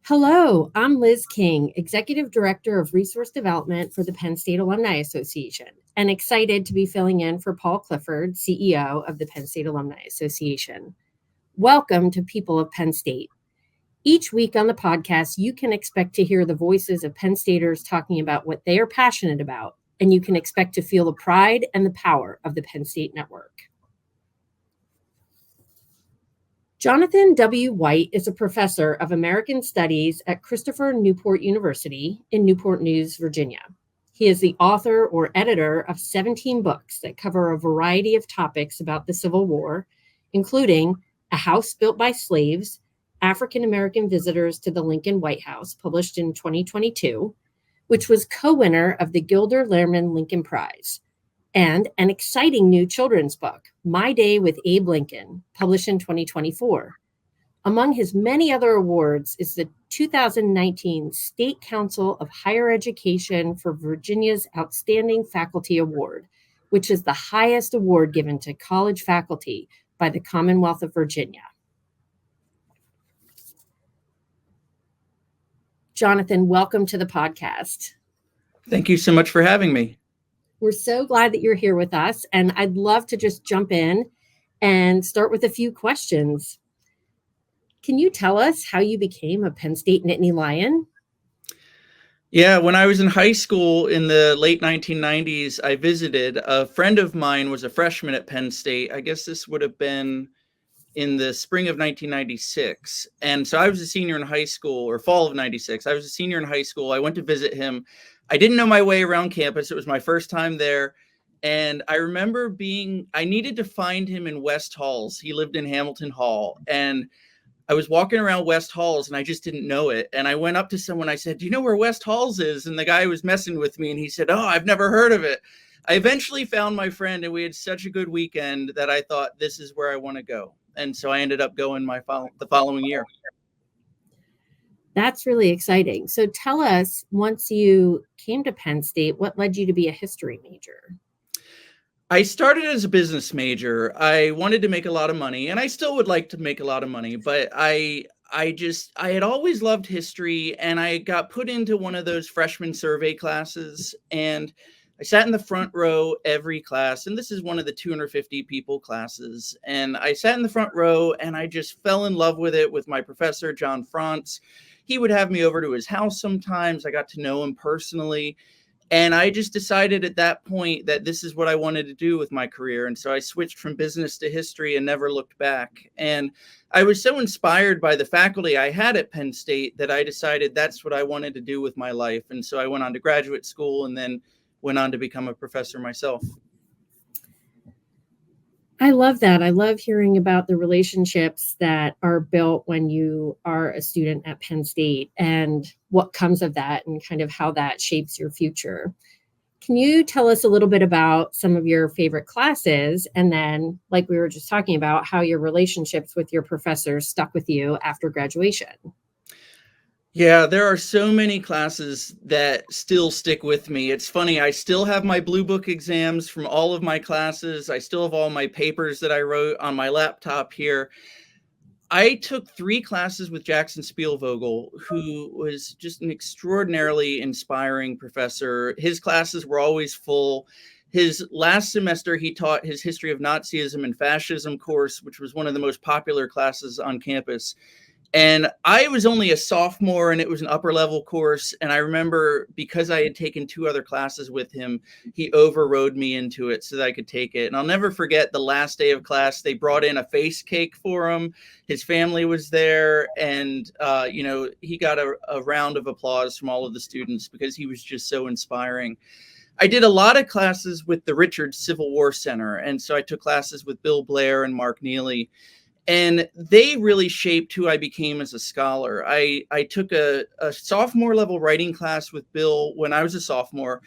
Hello, I'm Liz King, Executive Director of Resource Development for the Penn State Alumni Association, and excited to be filling in for Paul Clifford, CEO of the Penn State Alumni Association. Welcome to People of Penn State. Each week on the podcast, you can expect to hear the voices of Penn Staters talking about what they are passionate about, and you can expect to feel the pride and the power of the Penn State Network. Jonathan W. White is a professor of American Studies at Christopher Newport University in Newport News, Virginia. He is the author or editor of 17 books that cover a variety of topics about the Civil War, including A House Built by Slaves, African American Visitors to the Lincoln White House, published in 2022, which was co-winner of the Gilder Lehrman Lincoln Prize, and an exciting new children's book, My Day with Abe Lincoln, published in 2024. Among his many other awards is the 2019 State Council of Higher Education for Virginia's Outstanding Faculty Award, which is the highest award given to college faculty by the Commonwealth of Virginia. Jonathan, welcome to the podcast. Thank you so much for having me. We're so glad that you're here with us, and I'd love to just jump in and start with a few questions. Can you tell us how you became a Penn State Nittany Lion? Yeah, when I was in high school in the late 1990s, I visited. A friend of mine was a freshman at Penn State. I guess this would have been in the spring of 1996. And so I was a senior in high school, or fall of 96. I was a senior in high school. I went to visit him. I didn't know my way around campus. It was my first time there. And I remember I needed to find him in West Halls. He lived in Hamilton Hall. And I was walking around West Halls and I just didn't know it. And I went up to someone, I said, "Do you know where West Halls is?" And the guy was messing with me and he said, "Oh, I've never heard of it." I eventually found my friend and we had such a good weekend that I thought, this is where I want to go. And so I ended up going the following year. That's really exciting. So tell us, once you came to Penn State, what led you to be a history major? I started as a business major. I wanted to make a lot of money, and I still would like to make a lot of money, but I had always loved history, and I got put into one of those freshman survey classes, and I sat in the front row every class, and this is one of the 250 people classes, and I sat in the front row, and I just fell in love with it with my professor, John Frantz. He would have me over to his house sometimes. I got to know him personally. And I just decided at that point that this is what I wanted to do with my career. And so I switched from business to history and never looked back. And I was so inspired by the faculty I had at Penn State that I decided that's what I wanted to do with my life. And so I went on to graduate school and then went on to become a professor myself. I love that. I love hearing about the relationships that are built when you are a student at Penn State and what comes of that and kind of how that shapes your future. Can you tell us a little bit about some of your favorite classes? And then, like we were just talking about, how your relationships with your professors stuck with you after graduation? Yeah, there are so many classes that still stick with me. It's funny, I still have my Blue Book exams from all of my classes. I still have all my papers that I wrote on my laptop here. I took 3 classes with Jackson Spielvogel, who was just an extraordinarily inspiring professor. His classes were always full. His last semester, he taught his History of Nazism and Fascism course, which was one of the most popular classes on campus. And I was only a sophomore and it was an upper level course. And I remember because I had taken 2 other classes with him, he overrode me into it so that I could take it. And I'll never forget the last day of class, they brought in a face cake for him. His family was there. And, he got a round of applause from all of the students because he was just so inspiring. I did a lot of classes with the Richards Civil War Center. And so I took classes with Bill Blair and Mark Neely. And they really shaped who I became as a scholar. I took a sophomore level writing class with Bill when I was a sophomore,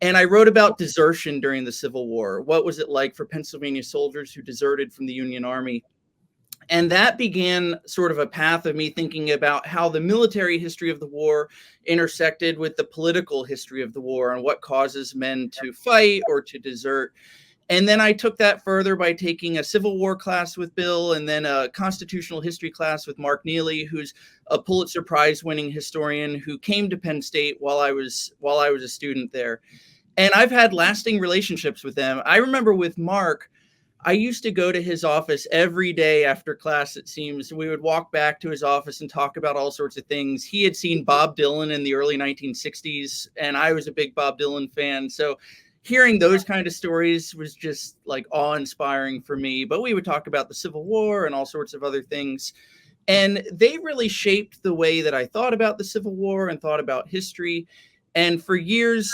and I wrote about desertion during the Civil War. What was it like for Pennsylvania soldiers who deserted from the Union Army? And that began sort of a path of me thinking about how the military history of the war intersected with the political history of the war and what causes men to fight or to desert. And then I took that further by taking a Civil War class with Bill, and then a constitutional history class with Mark Neely, who's a Pulitzer Prize winning historian who came to Penn State while I was a student there. And I've had lasting relationships with them. I remember with Mark, I used to go to his office every day after class, it seems. We would walk back to his office and talk about all sorts of things. He had seen Bob Dylan in the early 1960s, and I was a big Bob Dylan fan. So hearing those kind of stories was just like awe-inspiring for me. But we would talk about the Civil War and all sorts of other things. And they really shaped the way that I thought about the Civil War and thought about history. And for years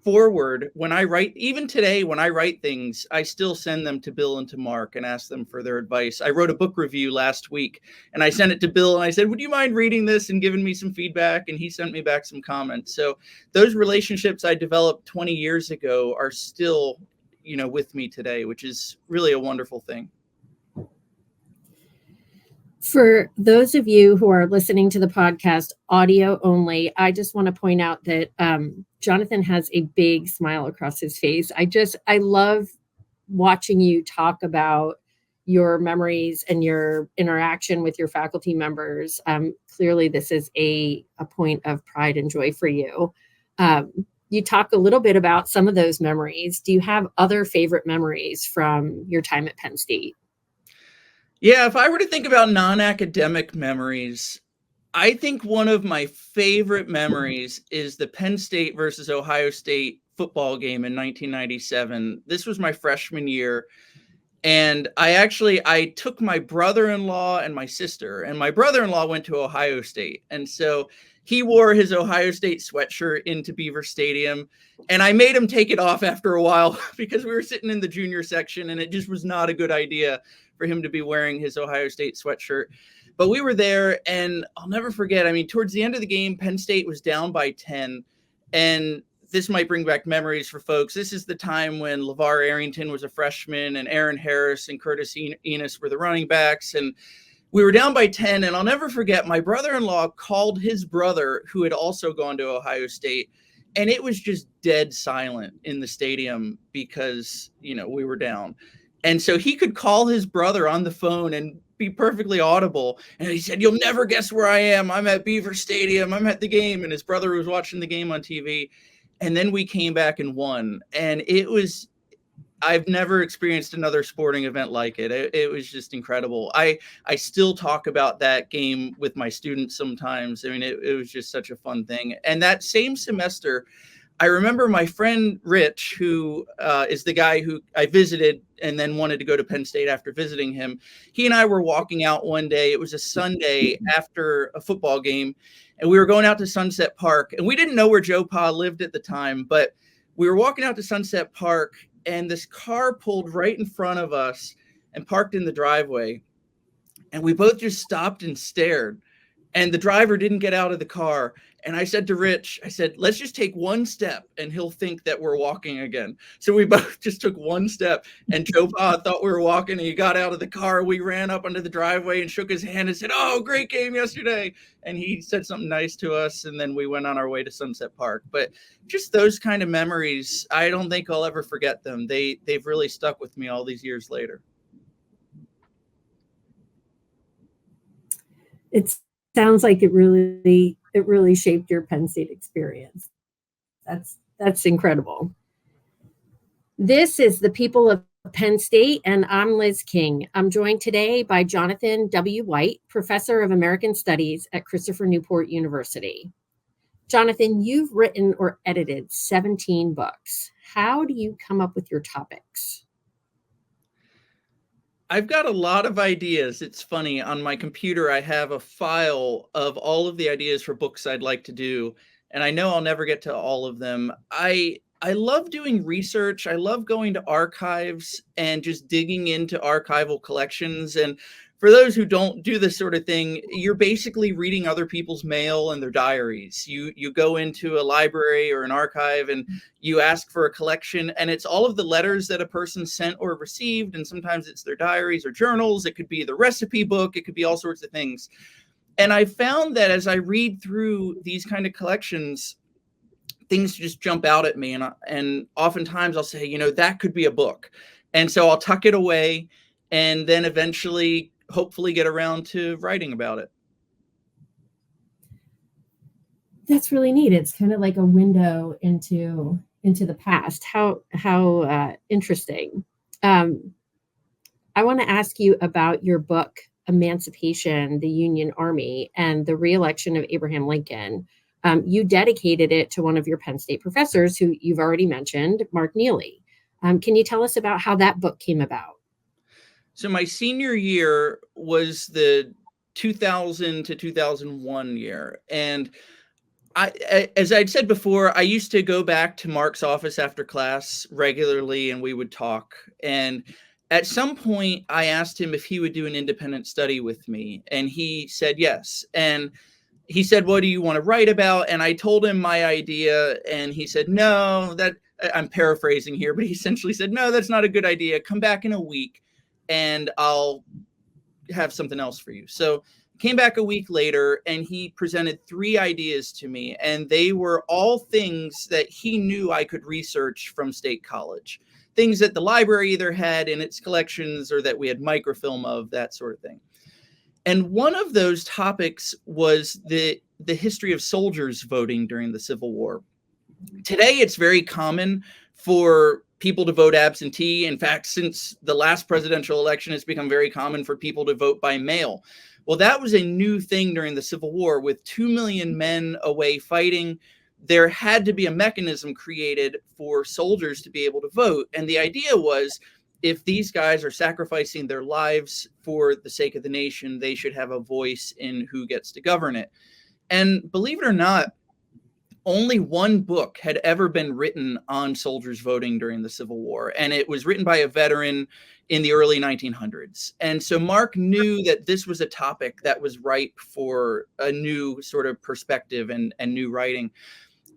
forward, when I write, even today, when I write things, I still send them to Bill and to Mark and ask them for their advice. I wrote a book review last week and I sent it to Bill and I said, would you mind reading this and giving me some feedback? And he sent me back some comments. So those relationships I developed 20 years ago are still, with me today, which is really a wonderful thing. For those of you who are listening to the podcast audio only, I just want to point out that Jonathan has a big smile across his face. I love watching you talk about your memories and your interaction with your faculty members. Clearly, this is a point of pride and joy for you. You talk a little bit about some of those memories. Do you have other favorite memories from your time at Penn State? Yeah, if I were to think about non-academic memories, I think one of my favorite memories is the Penn State versus Ohio State football game in 1997. This was my freshman year. And I took my brother-in-law and my sister, and my brother-in-law went to Ohio State. And so he wore his Ohio State sweatshirt into Beaver Stadium. And I made him take it off after a while because we were sitting in the junior section and it just was not a good idea for him to be wearing his Ohio State sweatshirt. But we were there, and I'll never forget. I mean, towards the end of the game, Penn State was down by 10. And this might bring back memories for folks. This is the time when LeVar Arrington was a freshman and Aaron Harris and Curtis Enos were the running backs. And we were down by 10. And I'll never forget, my brother-in-law called his brother, who had also gone to Ohio State. And it was just dead silent in the stadium because, we were down. And so he could call his brother on the phone and be perfectly audible. And he said, you'll never guess where I am. I'm at Beaver Stadium. I'm at the game. And his brother was watching the game on TV. And then we came back and won. And I've never experienced another sporting event like it. It was just incredible. I still talk about that game with my students sometimes. I mean, it was just such a fun thing. And that same semester, I remember my friend Rich, who is the guy who I visited and then wanted to go to Penn State after visiting him. He and I were walking out one day. It was a Sunday after a football game. And we were going out to Sunset Park. And we didn't know where Joe Pa lived at the time. But we were walking out to Sunset Park. And this car pulled right in front of us and parked in the driveway. And we both just stopped and stared. And the driver didn't get out of the car. And I said to Rich, let's just take one step and he'll think that we're walking again. So we both just took one step and Joe Pa thought we were walking and he got out of the car. We ran up onto the driveway and shook his hand and said, oh, great game yesterday. And he said something nice to us. And then we went on our way to Sunset Park. But just those kind of memories, I don't think I'll ever forget them. They've really stuck with me all these years later. It sounds like it really shaped your Penn State experience. That's incredible. This is the People of Penn State, and I'm Liz King. I'm joined today by Jonathan W. White, Professor of American Studies at Christopher Newport University. Jonathan, you've written or edited 17 books. How do you come up with your topics? I've got a lot of ideas. It's funny. On my computer, I have a file of all of the ideas for books I'd like to do. And I know I'll never get to all of them. I love doing research. I love going to archives and just digging into archival collections. And for those who don't do this sort of thing, you're basically reading other people's mail and their diaries. You go into a library or an archive and you ask for a collection, and it's all of the letters that a person sent or received. And sometimes it's their diaries or journals. It could be the recipe book. It could be all sorts of things. And I found that as I read through these kind of collections, things just jump out at me. And oftentimes I'll say, that could be a book. And so I'll tuck it away and then eventually, hopefully, get around to writing about it. That's really neat. It's kind of like a window into the past. How interesting. I want to ask you about your book, Emancipation, the Union Army, and the Reelection of Abraham Lincoln. You dedicated it to one of your Penn State professors, who you've already mentioned, Mark Neely. Can you tell us about how that book came about? So my senior year was the 2000 to 2001 year. And as I'd said before, I used to go back to Mark's office after class regularly, and we would talk. And at some point, I asked him if he would do an independent study with me, and he said yes. And he said, "What do you want to write about?" And I told him my idea, and he said, "No, I'm paraphrasing here, but he essentially said, no, that's not a good idea. Come back in a week, and I'll have something else for you." So came back a week later, and he presented 3 ideas to me, and they were all things that he knew I could research from State College, things that the library either had in its collections or that we had microfilm of, that sort of thing. And one of those topics was the history of soldiers voting during the Civil War. Today, it's very common for people to vote absentee. In fact, since the last presidential election, it's become very common for people to vote by mail. Well, that was a new thing during the Civil War. With 2 million men away fighting, there had to be a mechanism created for soldiers to be able to vote. And the idea was, if these guys are sacrificing their lives for the sake of the nation, they should have a voice in who gets to govern it. And believe it or not, only one book had ever been written on soldiers voting during the Civil War, and it was written by a veteran in the early 1900s. And so Mark knew that this was a topic that was ripe for a new sort of perspective and new writing.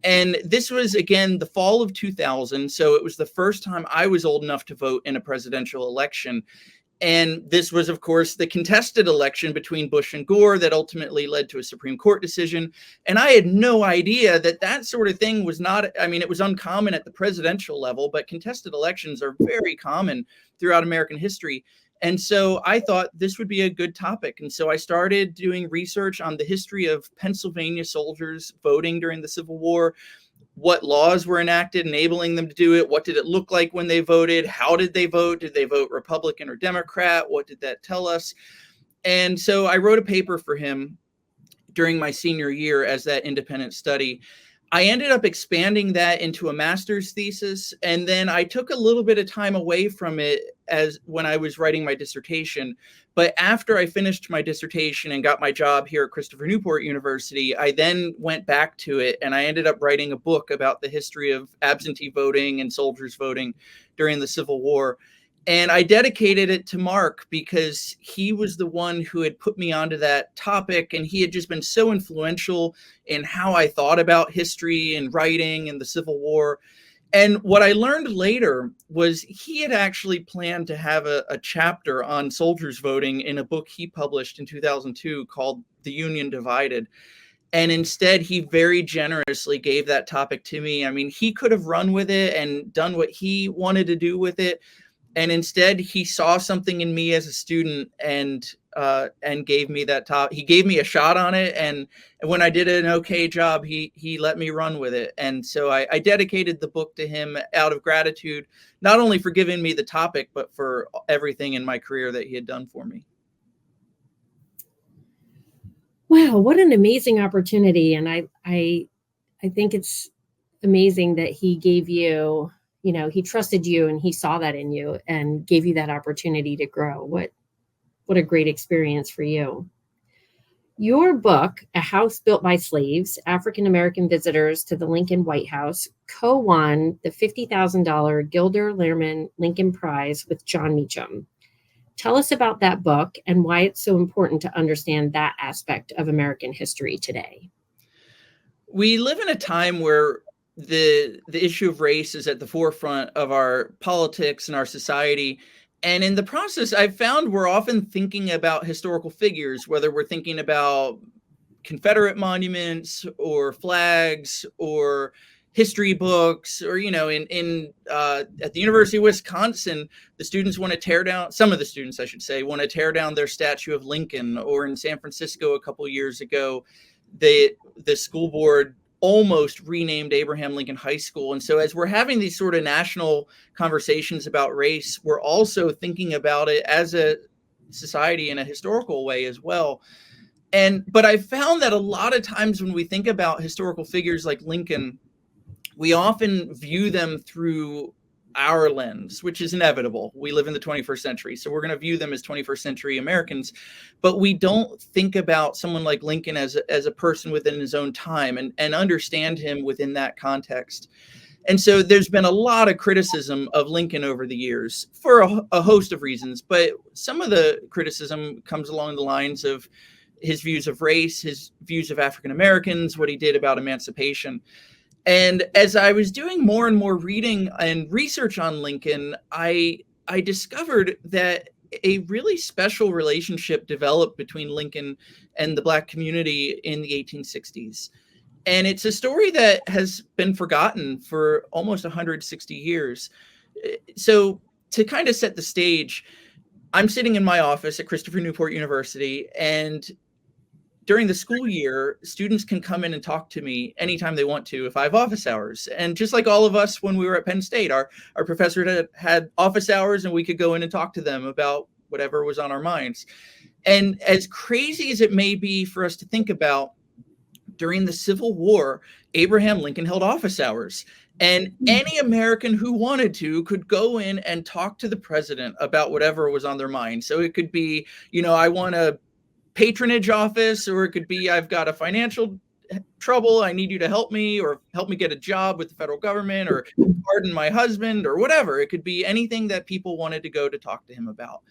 And this was, again, the fall of 2000. So it was the first time I was old enough to vote in a presidential election. And this was, of course, the contested election between Bush and Gore that ultimately led to a Supreme Court decision. And I had no idea that sort of thing was not, I mean, it was uncommon at the presidential level, but contested elections are very common throughout American history. And so I thought this would be a good topic. And so I started doing research on the history of Pennsylvania soldiers voting during the Civil War. What laws were enacted enabling them to do it? What did it look like when they voted? How did they vote? Did they vote Republican or Democrat? What did that tell us? And so I wrote a paper for him during my senior year as that independent study. I ended up expanding that into a master's thesis, and then I took a little bit of time away from it as when I was writing my dissertation. But after I finished my dissertation and got my job here at Christopher Newport University, I then went back to it, and I ended up writing a book about the history of absentee voting and soldiers voting during the Civil War. And I dedicated it to Mark because he was the one who had put me onto that topic, and he had just been so influential in how I thought about history and writing and the Civil War. And what I learned later was he had actually planned to have a chapter on soldiers voting in a book he published in 2002 called The Union Divided. And instead, he very generously gave that topic to me. I mean, he could have run with it and done what he wanted to do with it. And instead, he saw something in me as a student and gave me that top. He gave me a shot on it, and when I did an okay job, he let me run with it. And so I dedicated the book to him out of gratitude, not only for giving me the topic, but for everything in my career that he had done for me. Wow, what an amazing opportunity! And I think it's amazing that he gave you. You know, he trusted you and he saw that in you and gave you that opportunity to grow. What a great experience for you. Your book, A House Built by Slaves, African-American Visitors to the Lincoln White House, co-won the $50,000 Gilder Lehrman Lincoln Prize with John Meacham. Tell us about that book and why it's so important to understand that aspect of American history today. We live in a time where the issue of race is at the forefront of our politics and our society. And in the process, I've found we're often thinking about historical figures, whether we're thinking about Confederate monuments or flags or history books, or in at the University of Wisconsin, the students want to tear down, some of the students I should say, want to tear down their statue of Lincoln. Or in San Francisco a couple years ago, the school board almost renamed Abraham Lincoln High School. And so as we're having these sort of national conversations about race, we're also thinking about it as a society in a historical way as well. But I found that a lot of times when we think about historical figures like Lincoln, we often view them through our lens, which is inevitable. We live in the 21st century, so we're going to view them as 21st century Americans, but we don't think about someone like Lincoln as a person within his own time and understand him within that context. And so there's been a lot of criticism of Lincoln over the years for a host of reasons, but some of the criticism comes along the lines of his views of race, his views of African Americans, what he did about emancipation. And as I was doing more and more reading and research on Lincoln, I discovered that a really special relationship developed between Lincoln and the Black community in the 1860s. And it's a story that has been forgotten for almost 160 years. So to kind of set the stage, I'm sitting in my office at Christopher Newport University, and during the school year, students can come in and talk to me anytime they want to if I have office hours. And just like all of us when we were at Penn State, our professor had office hours, and we could go in and talk to them about whatever was on our minds. And as crazy as it may be for us to think about, during the Civil War, Abraham Lincoln held office hours. And any American who wanted to could go in and talk to the president about whatever was on their mind. So it could be, I want a patronage office, or it could be, I've got a financial trouble, I need you to help me, or help me get a job with the federal government, or pardon my husband, or whatever. It could be anything that people wanted to go to talk to him about.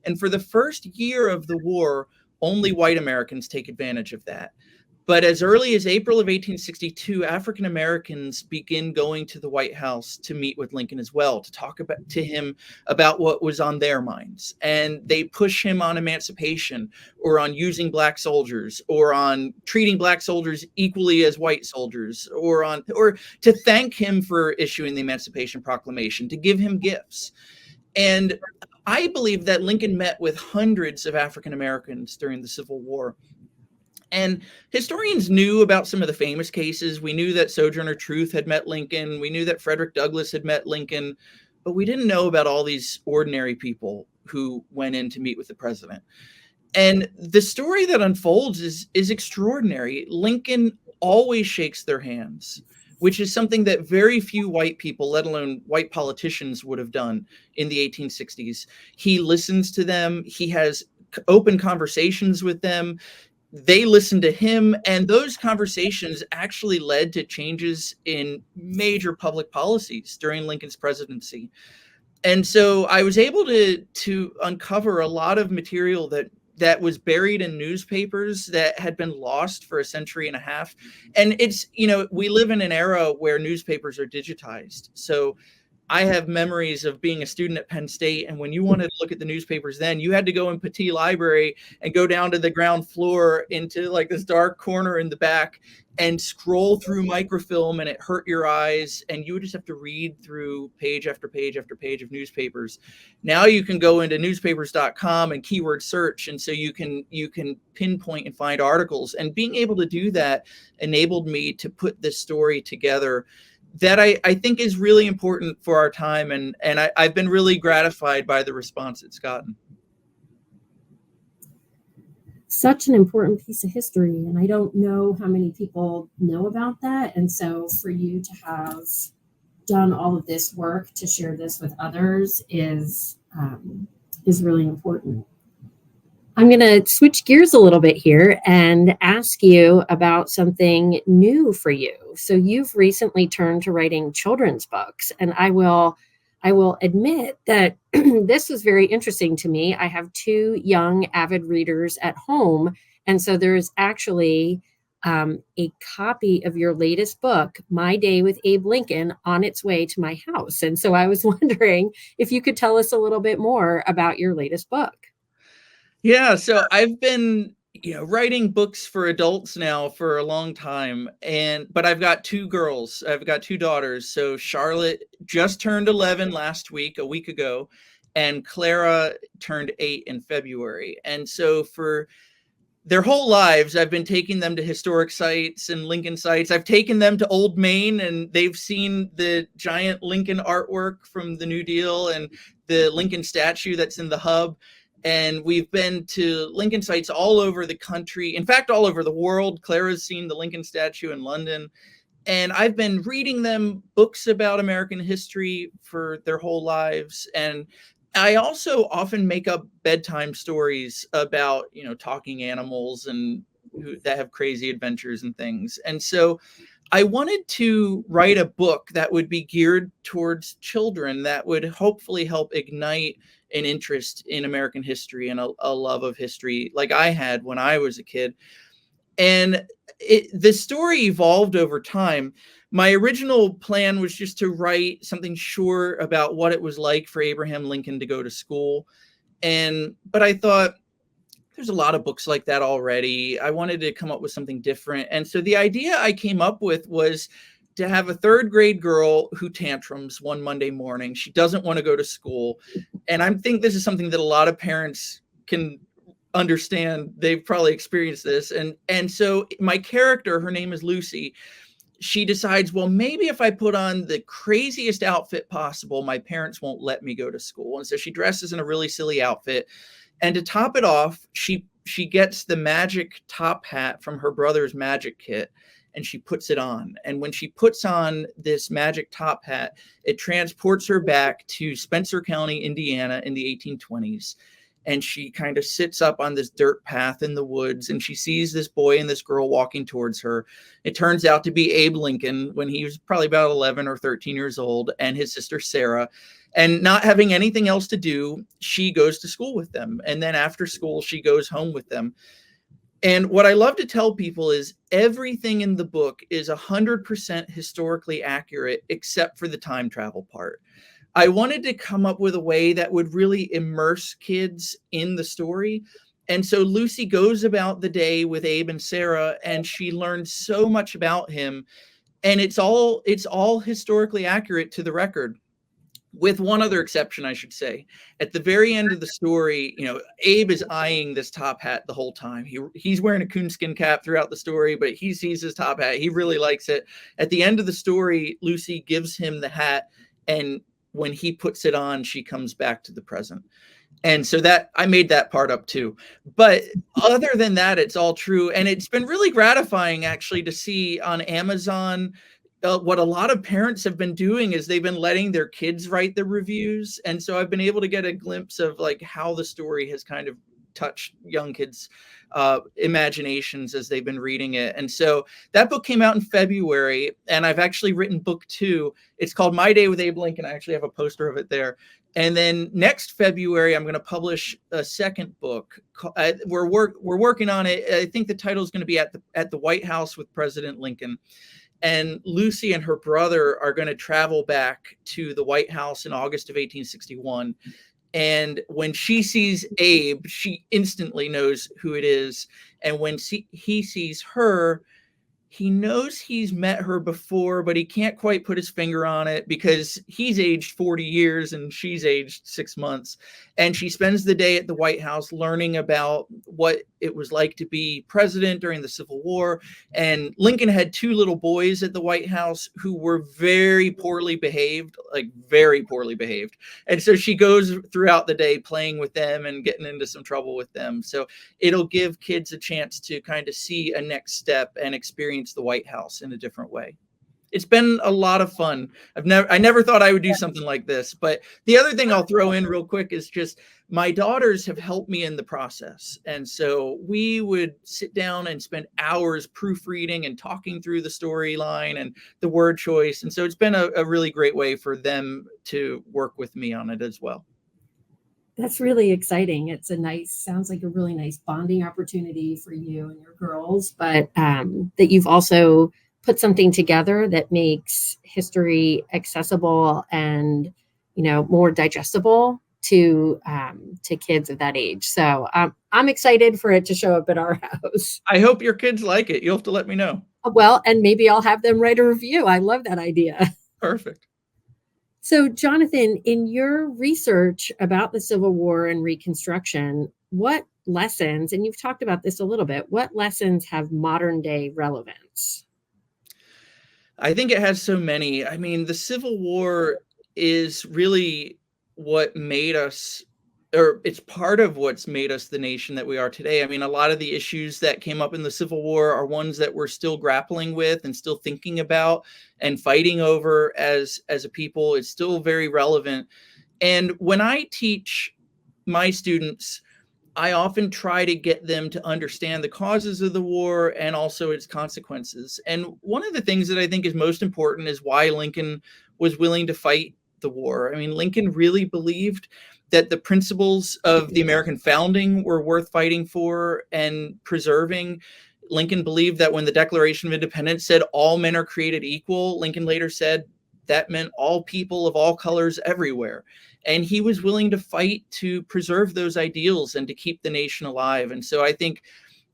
And for the first year of the war, only white Americans take advantage of that. But as early as April of 1862, African Americans begin going to the White House to meet with Lincoln as well, to talk to him about what was on their minds. And they push him on emancipation, or on using Black soldiers, or on treating Black soldiers equally as white soldiers, or to thank him for issuing the Emancipation Proclamation, to give him gifts. And I believe that Lincoln met with hundreds of African Americans during the Civil War. And historians knew about some of the famous cases. We knew that Sojourner Truth had met Lincoln. We knew that Frederick Douglass had met Lincoln, but we didn't know about all these ordinary people who went in to meet with the president. And the story that unfolds is extraordinary. Lincoln always shakes their hands, which is something that very few white people, let alone white politicians, would have done in the 1860s. He listens to them. He has open conversations with them. They listened to him, and those conversations actually led to changes in major public policies during Lincoln's presidency. And so I was able to uncover a lot of material that was buried in newspapers that had been lost for a century and a half. And it's, we live in an era where newspapers are digitized. So I have memories of being a student at Penn State, and when you wanted to look at the newspapers then, you had to go in Petit Library and go down to the ground floor into like this dark corner in the back and scroll through microfilm, and it hurt your eyes, and you would just have to read through page after page after page of newspapers. Now you can go into newspapers.com and keyword search, and so you can pinpoint and find articles. And being able to do that enabled me to put this story together that I think is really important for our time. And I've been really gratified by the response it's gotten. Such an important piece of history. And I don't know how many people know about that. And so for you to have done all of this work to share this with others is really important. I'm going to switch gears a little bit here and ask you about something new for you. So you've recently turned to writing children's books, and I will admit that this was very interesting to me. I have two young avid readers at home, and so there is actually a copy of your latest book, My Day with Abe Lincoln, on its way to my house. And so I was wondering if you could tell us a little bit more about your latest book. Yeah, so I've been, writing books for adults now for a long time. But I've got two girls. I've got two daughters. So Charlotte just turned 11 last week, a week ago, and Clara turned 8 in February. And so for their whole lives, I've been taking them to historic sites and Lincoln sites. I've taken them to Old Main, and they've seen the giant Lincoln artwork from the New Deal and the Lincoln statue that's in the hub. And we've been to Lincoln sites all over the country. In fact, all over the world. Clara's seen the Lincoln statue in London. And I've been reading them books about American history for their whole lives. And I also often make up bedtime stories about, talking animals and that have crazy adventures and things. And so I wanted to write a book that would be geared towards children, that would hopefully help ignite an interest in American history and a love of history like I had when I was a kid. And the story evolved over time. My original plan was just to write something short about what it was like for Abraham Lincoln to go to school. But I thought, there's a lot of books like that already. I wanted to come up with something different. And so the idea I came up with was to have a third grade girl who tantrums one Monday morning. She doesn't want to go to school. And I think this is something that a lot of parents can understand. They've probably experienced this. And so my character, her name is Lucy. She decides, well, maybe if I put on the craziest outfit possible, my parents won't let me go to school. And so she dresses in a really silly outfit. And to top it off, she gets the magic top hat from her brother's magic kit, and she puts it on. And when she puts on this magic top hat, it transports her back to Spencer County, Indiana in the 1820s. And she kind of sits up on this dirt path in the woods, and she sees this boy and this girl walking towards her. It turns out to be Abe Lincoln when he was probably about 11 or 13 years old, and his sister Sarah. And not having anything else to do, she goes to school with them. And then after school, she goes home with them. And what I love to tell people is everything in the book is 100% historically accurate, except for the time travel part. I wanted to come up with a way that would really immerse kids in the story. And so Lucy goes about the day with Abe and Sarah, and she learns so much about him. And it's all historically accurate to the record, with one other exception, I should say. At the very end of the story, Abe is eyeing this top hat the whole time. He's wearing a coonskin cap throughout the story, but he sees his top hat. He really likes it. At the end of the story, Lucy gives him the hat, and when he puts it on, she comes back to the present. And so that I made that part up too. But other than that, it's all true. And it's been really gratifying actually to see on Amazon what a lot of parents have been doing is they've been letting their kids write the reviews. And so I've been able to get a glimpse of like how the story has kind of touched young kids' imaginations as they've been reading it. And so that book came out in February, and I've actually written book 2. It's called My Day with Abe Lincoln. I actually have a poster of it there. And then next February, I'm going to publish a second book. We're working on it. I think the title is going to be at the White House with President Lincoln. And Lucy and her brother are going to travel back to the White House in August of 1861. And when she sees Abe, she instantly knows who it is. And when he sees her, he knows he's met her before, but he can't quite put his finger on it because he's aged 40 years and she's aged 6 months. And she spends the day at the White House learning about what it was like to be president during the Civil War. And Lincoln had 2 little boys at the White House who were very poorly behaved, like very poorly behaved. And so she goes throughout the day playing with them and getting into some trouble with them. So it'll give kids a chance to kind of see a next step and experience the White House in a different way. It's been a lot of fun. I never thought I would do something like this. But the other thing I'll throw in real quick is just my daughters have helped me in the process. And so we would sit down and spend hours proofreading and talking through the storyline and the word choice. And so it's been a really great way for them to work with me on it as well. That's really exciting. It's sounds like a really nice bonding opportunity for you and your girls, but that you've also put something together that makes history accessible and, more digestible to kids of that age. So I'm excited for it to show up at our house. I hope your kids like it. You'll have to let me know. Well, and maybe I'll have them write a review. I love that idea. Perfect. So, Jonathan, in your research about the Civil War and Reconstruction, what lessons, and you've talked about this a little bit, what lessons have modern day relevance? I think it has so many. I mean, the Civil War is really what made us, or it's part of what's made us the nation that we are today. I mean, a lot of the issues that came up in the Civil War are ones that we're still grappling with and still thinking about and fighting over as a people. It's still very relevant. And when I teach my students, I often try to get them to understand the causes of the war and also its consequences. And one of the things that I think is most important is why Lincoln was willing to fight the war. I mean, Lincoln really believed that the principles of the American founding were worth fighting for and preserving. Lincoln believed that when the Declaration of Independence said all men are created equal, Lincoln later said that meant all people of all colors everywhere. And he was willing to fight to preserve those ideals and to keep the nation alive. And so I think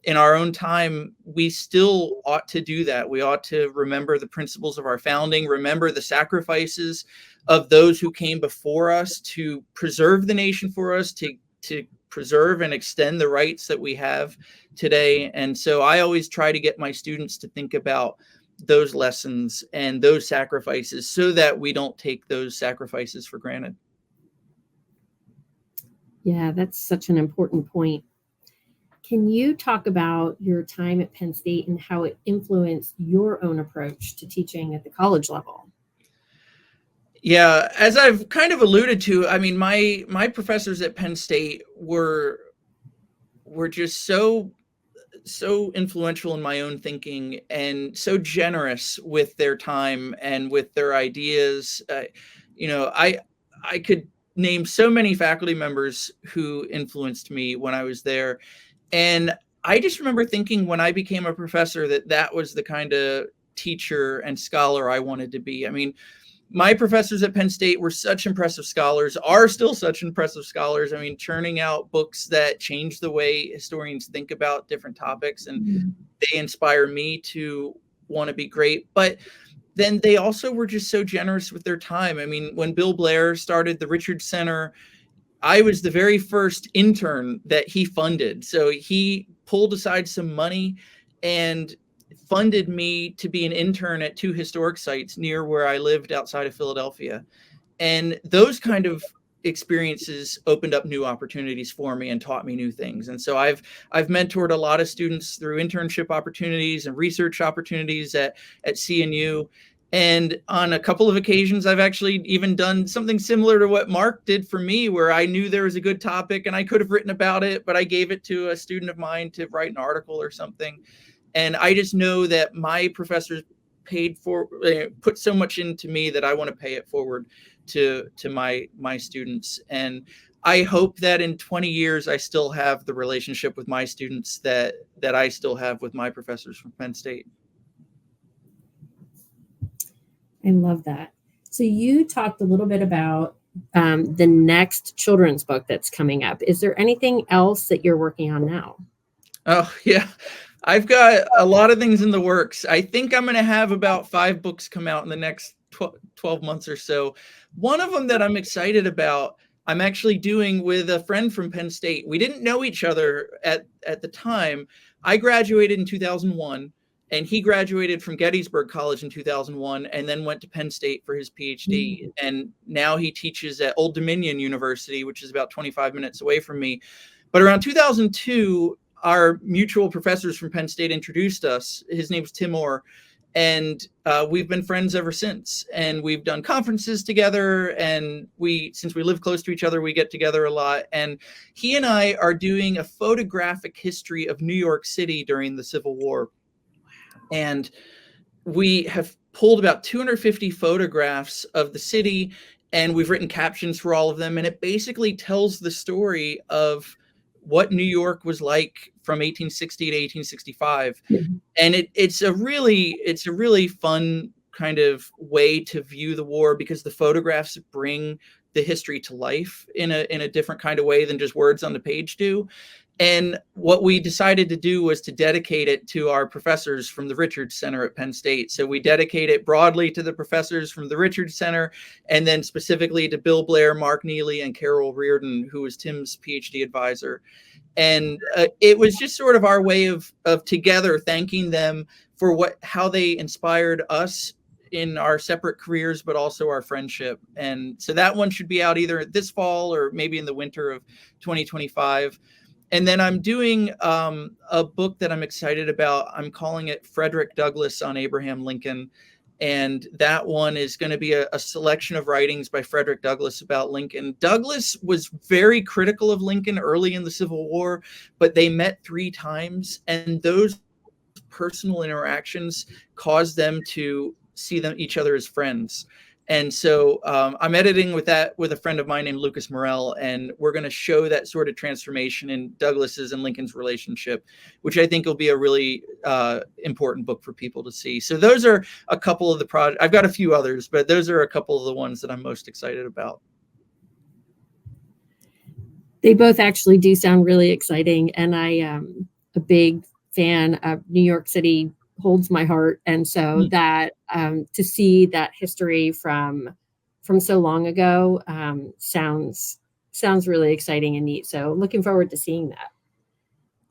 in our own time, we still ought to do that. We ought to remember the principles of our founding, remember the sacrifices of those who came before us to preserve the nation for us, to preserve and extend the rights that we have today. And so I always try to get my students to think about those lessons and those sacrifices so that we don't take those sacrifices for granted. Yeah, that's such an important point. Can you talk about your time at Penn State and how it influenced your own approach to teaching at the college level? Yeah, as I've kind of alluded to, I mean, my professors at Penn State were just so influential in my own thinking and so generous with their time and with their ideas. I could name so many faculty members who influenced me when I was there. And I just remember thinking when I became a professor that was the kind of teacher and scholar I wanted to be. I mean, my professors at Penn State were such impressive scholars, are still such impressive scholars. I mean, churning out books that change the way historians think about different topics, and they inspire me to want to be great. But then they also were just so generous with their time. I mean, when Bill Blair started the Richards Center, I was the very first intern that he funded. So he pulled aside some money and funded me to be an intern at 2 historic sites near where I lived outside of Philadelphia. And those kind of experiences opened up new opportunities for me and taught me new things. And so I've mentored a lot of students through internship opportunities and research opportunities at CNU. And on a couple of occasions, I've actually even done something similar to what Mark did for me, where I knew there was a good topic and I could have written about it, but I gave it to a student of mine to write an article or something. And I just know that my professors put so much into me that I want to pay it forward to my students. And I hope that in 20 years, I still have the relationship with my students that I still have with my professors from Penn State. I love that. So you talked a little bit about the next children's book that's coming up. Is there anything else that you're working on now? Oh, yeah. I've got a lot of things in the works. I think I'm going to have about 5 books come out in the next 12 months or so. One of them that I'm excited about, I'm actually doing with a friend from Penn State. We didn't know each other at the time. I graduated in 2001. And he graduated from Gettysburg College in 2001 and then went to Penn State for his PhD. And now he teaches at Old Dominion University, which is about 25 minutes away from me. But around 2002, our mutual professors from Penn State introduced us. His name's Tim Orr. And we've been friends ever since. And we've done conferences together. And since we live close to each other, we get together a lot. And he and I are doing a photographic history of New York City during the Civil War. And we have pulled about 250 photographs of the city, and we've written captions for all of them. And it basically tells the story of what New York was like from 1860 to 1865. Mm-hmm. And it's a really fun kind of way to view the war, because the photographs bring the history to life in a different kind of way than just words on the page do. And what we decided to do was to dedicate it to our professors from the Richards Center at Penn State. So we dedicate it broadly to the professors from the Richards Center, and then specifically to Bill Blair, Mark Neely, and Carol Reardon, who was Tim's PhD advisor. And it was just sort of our way of together thanking them for how they inspired us in our separate careers, but also our friendship. And so that one should be out either this fall or maybe in the winter of 2025. And then I'm doing a book that I'm excited about. I'm calling it Frederick Douglass on Abraham Lincoln. And that one is going to be a selection of writings by Frederick Douglass about Lincoln. Douglass was very critical of Lincoln early in the Civil War, but they met 3 times. And those personal interactions caused them to see each other as friends. And so I'm editing with a friend of mine named Lucas Morell, and we're going to show that sort of transformation in Douglass's and Lincoln's relationship, which I think will be a really important book for people to see. So those are a couple of the projects. I've got a few others, but those are a couple of the ones that I'm most excited about. They both actually do sound really exciting, and I am a big fan of New York City. Holds my heart, and so that to see that history from so long ago sounds really exciting and neat. So looking forward to seeing that.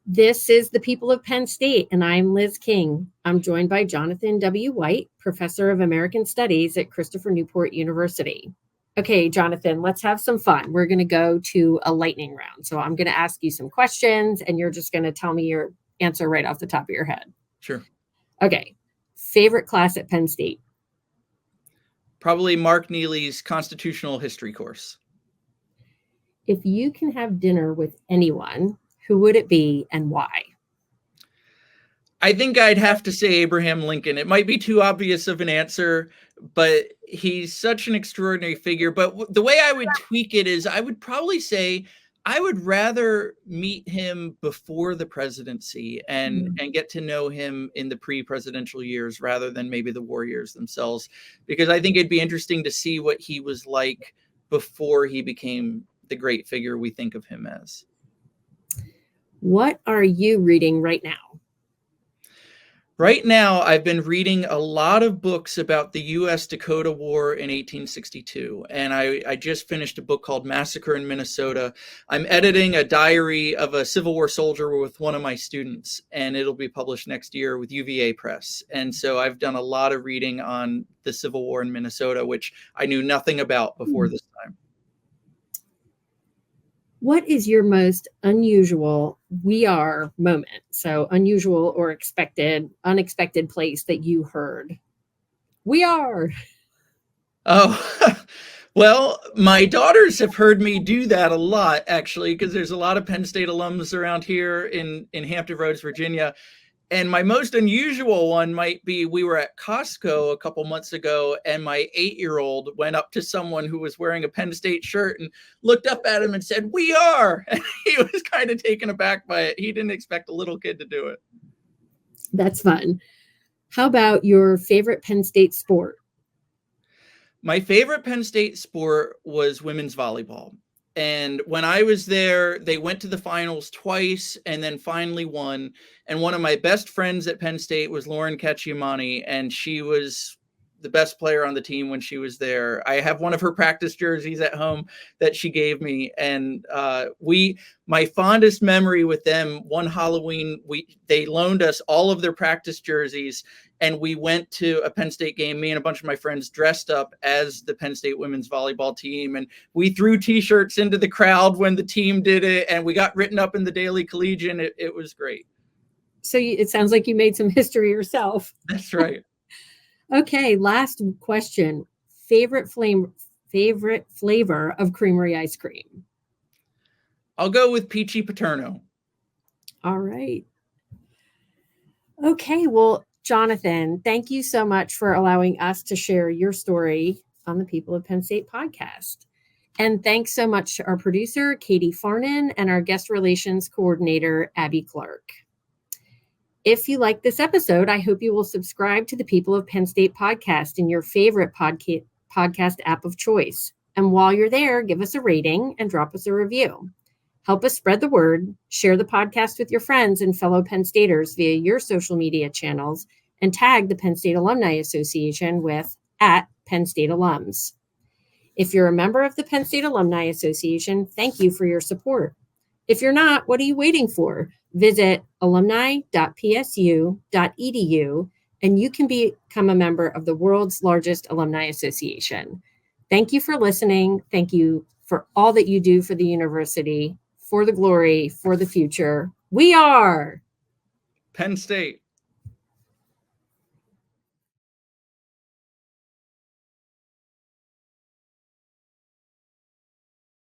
This is the People of Penn State, and I'm Liz King. I'm joined by Jonathan W. White, Professor of American Studies at Christopher Newport University. Okay, Jonathan, let's have some fun. We're going to go to a lightning round. So I'm going to ask you some questions, and you're just going to tell me your answer right off the top of your head. Sure. Okay. Favorite class at Penn State? Probably Mark Neely's constitutional history course. If you can have dinner with anyone, who would it be and why? I think I'd have to say Abraham Lincoln. It might be too obvious of an answer, but he's such an extraordinary figure. But the way I would tweak it is I would probably say I would rather meet him before the presidency and get to know him in the pre-presidential years rather than maybe the war years themselves, because I think it'd be interesting to see what he was like before he became the great figure we think of him as. What are you reading right now? Right now, I've been reading a lot of books about the U.S.-Dakota War in 1862, and I just finished a book called Massacre in Minnesota. I'm editing a diary of a Civil War soldier with one of my students, and it'll be published next year with UVA Press. And so I've done a lot of reading on the Civil War in Minnesota, which I knew nothing about before this time. What is your most unusual "we are" moment? So unusual or unexpected place that you heard "we are"? Oh, well, my daughters have heard me do that a lot, actually, because there's a lot of Penn State alums around here in Hampton Roads, Virginia. And my most unusual one might be we were at Costco a couple months ago, and my 8-year-old went up to someone who was wearing a Penn State shirt and looked up at him and said, "We are." And he was kind of taken aback by it. He didn't expect a little kid to do it. That's fun. How about your favorite Penn State sport? My favorite Penn State sport was women's volleyball. And when I was there, they went to the finals twice and then finally won. And one of my best friends at Penn State was Lauren Cacciamani, and she was the best player on the team when she was there. I have one of her practice jerseys at home that she gave me. And my fondest memory with them, one Halloween, they loaned us all of their practice jerseys, and we went to a Penn State game, me and a bunch of my friends dressed up as the Penn State women's volleyball team. And we threw t-shirts into the crowd when the team did it, and we got written up in the Daily Collegian. It was great. So it sounds like you made some history yourself. That's right. Okay, last question. Favorite flavor of creamery ice cream? I'll go with Peachy Paterno. All right. Okay, well, Jonathan, thank you so much for allowing us to share your story on the People of Penn State podcast. And thanks so much to our producer, Katie Farnan, and our guest relations coordinator, Abby Clark. If you like this episode, I hope you will subscribe to the People of Penn State podcast in your favorite podcast app of choice. And while you're there, give us a rating and drop us a review. Help us spread the word, share the podcast with your friends and fellow Penn Staters via your social media channels, and tag the Penn State Alumni Association with @PennStateAlums. If you're a member of the Penn State Alumni Association, thank you for your support. If you're not, what are you waiting for? Visit alumni.psu.edu and you can become a member of the world's largest alumni association. Thank you for listening. Thank you for all that you do for the university, for the glory, for the future. We are Penn State.